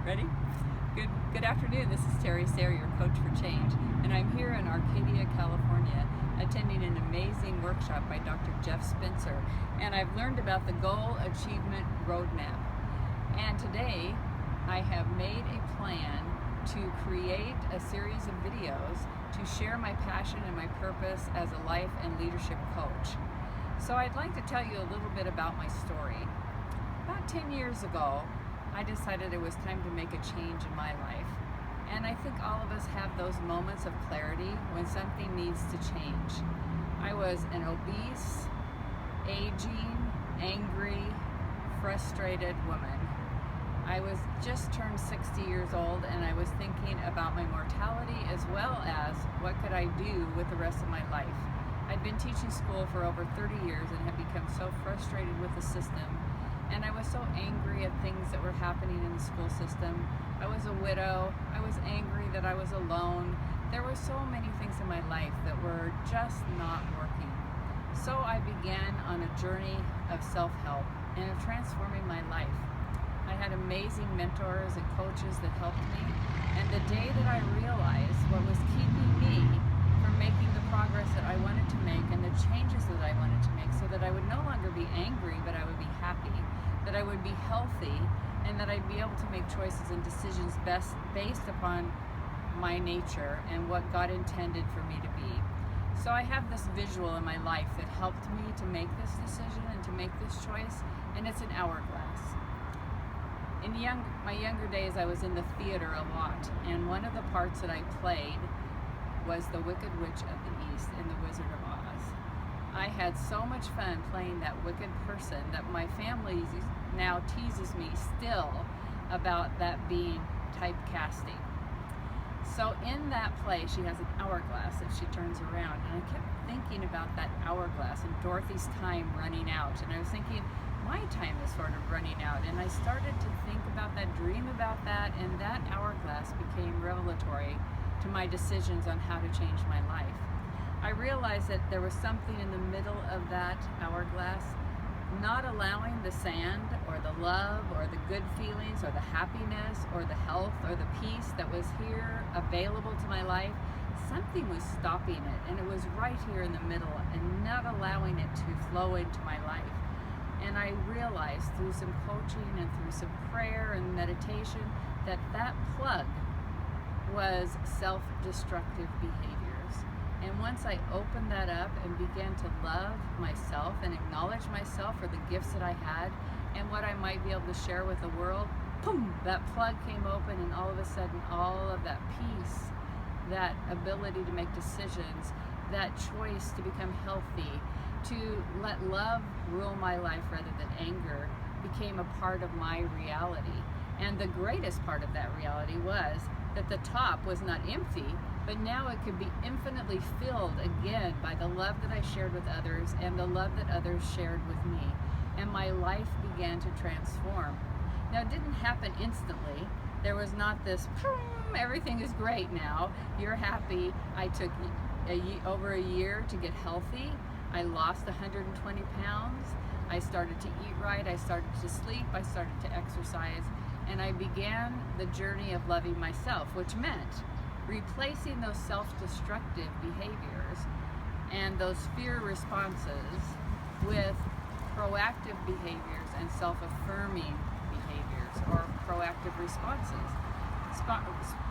Ready? Good afternoon. This is Terry Sayre, your Coach for Change, and I'm here in Arcadia, California, attending an amazing workshop by Dr. Jeff Spencer, and I've learned about the Goal Achievement Roadmap. And today, I have made a plan to create a series of videos to share my passion and my purpose as a life and leadership coach. So I'd like to tell you a little bit about my story. About 10 years ago, I decided it was time to make a change in my life. And I think all of us have those moments of clarity when something needs to change. I was an obese, aging, angry, frustrated woman. I was just turned 60 years old, and I was thinking about my mortality as well as what could I do with the rest of my life. I'd been teaching school for over 30 years and had become so frustrated with the system. And I was so angry at things that were happening in the school system. I was a widow. I was angry that I was alone. There were so many things in my life that were just not working. So I began on a journey of self-help and of transforming my life. I had amazing mentors and coaches that helped me. And the day that I realized what was keeping me from making the progress that I wanted to make and the changes that I wanted to make, so that I would no longer be angry, but I would be happy, that I would be healthy, and that I'd be able to make choices and decisions based upon my nature and what God intended for me to be. So I have this visual in my life that helped me to make this decision and to make this choice, and it's an hourglass. In my younger days, I was in the theater a lot, and one of the parts that I played was the Wicked Witch of the East in The Wizard of Oz. I had so much fun playing that wicked person that my family now teases me still about that being typecasting. So in that play, she has an hourglass that she turns around, and I kept thinking about that hourglass and Dorothy's time running out, and I was thinking, my time is sort of running out, and I started to think about that, dream about that, and that hourglass became revelatory to my decisions on how to change my life. I realized that there was something in the middle of that hourglass, not allowing the sand or the love or the good feelings or the happiness or the health or the peace that was here available to my life. Something was stopping it, and it was right here in the middle and not allowing it to flow into my life. And I realized through some coaching and through some prayer and meditation that that plug was self-destructive behaviors. And once I opened that up and began to love myself and acknowledge myself for the gifts that I had and what I might be able to share with the world, boom, that plug came open, and all of a sudden all of that peace, that ability to make decisions, that choice to become healthy, to let love rule my life rather than anger, became a part of my reality. And the greatest part of that reality was that the top was not empty, but now it could be infinitely filled again by the love that I shared with others and the love that others shared with me. And my life began to transform. Now, it didn't happen instantly. There was not this, everything is great now, you're happy. I took over a year to get healthy. I lost 120 pounds. I started to eat right. I started to sleep. I started to exercise. And I began the journey of loving myself, which meant replacing those self-destructive behaviors and those fear responses with proactive behaviors and self-affirming behaviors, or proactive responses.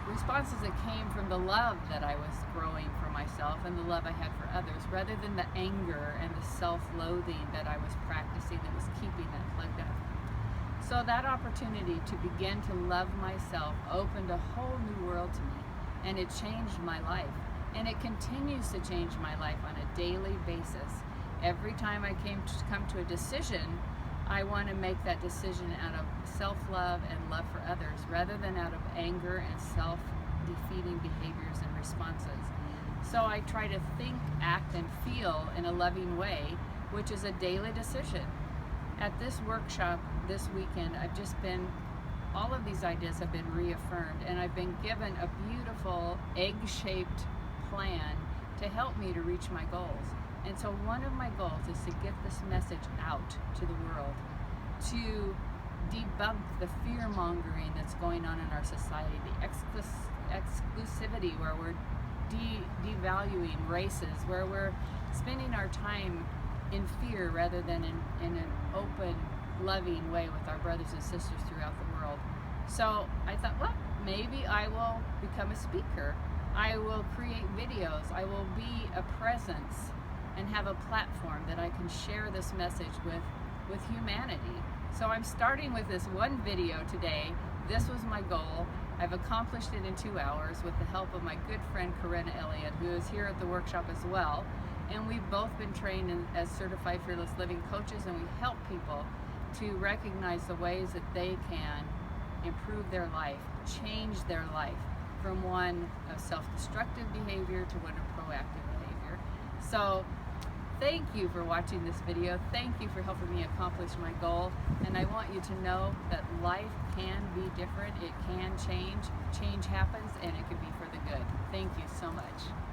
Responses that came from the love that I was growing for myself and the love I had for others, rather than the anger and the self-loathing that I was practicing that was keeping that plugged up. So that opportunity to begin to love myself opened a whole new world to me, and it changed my life. And it continues to change my life on a daily basis. Every time I come to a decision, I want to make that decision out of self-love and love for others, rather than out of anger and self-defeating behaviors and responses. So I try to think, act, and feel in a loving way, which is a daily decision. At this workshop this weekend, all of these ideas have been reaffirmed, and I've been given a beautiful egg-shaped plan to help me to reach my goals. And so one of my goals is to get this message out to the world, to debunk the fear-mongering that's going on in our society, the exclusivity where we're devaluing races, where we're spending our time in fear rather than in an open, loving way with our brothers and sisters throughout the world. So I thought, well, maybe I will become a speaker. I will create videos. I will be a presence and have a platform that I can share this message with humanity. So I'm starting with this one video today. This was my goal. I've accomplished it in 2 hours with the help of my good friend Corinna Elliott, who is here at the workshop as well. And we've both been trained as certified fearless living coaches, and we help people to recognize the ways that they can improve their life, change their life from one of self-destructive behavior to one of proactive behavior. So thank you for watching this video. Thank you for helping me accomplish my goal. And I want you to know that life can be different. It can change. Change happens, and it can be for the good. Thank you so much.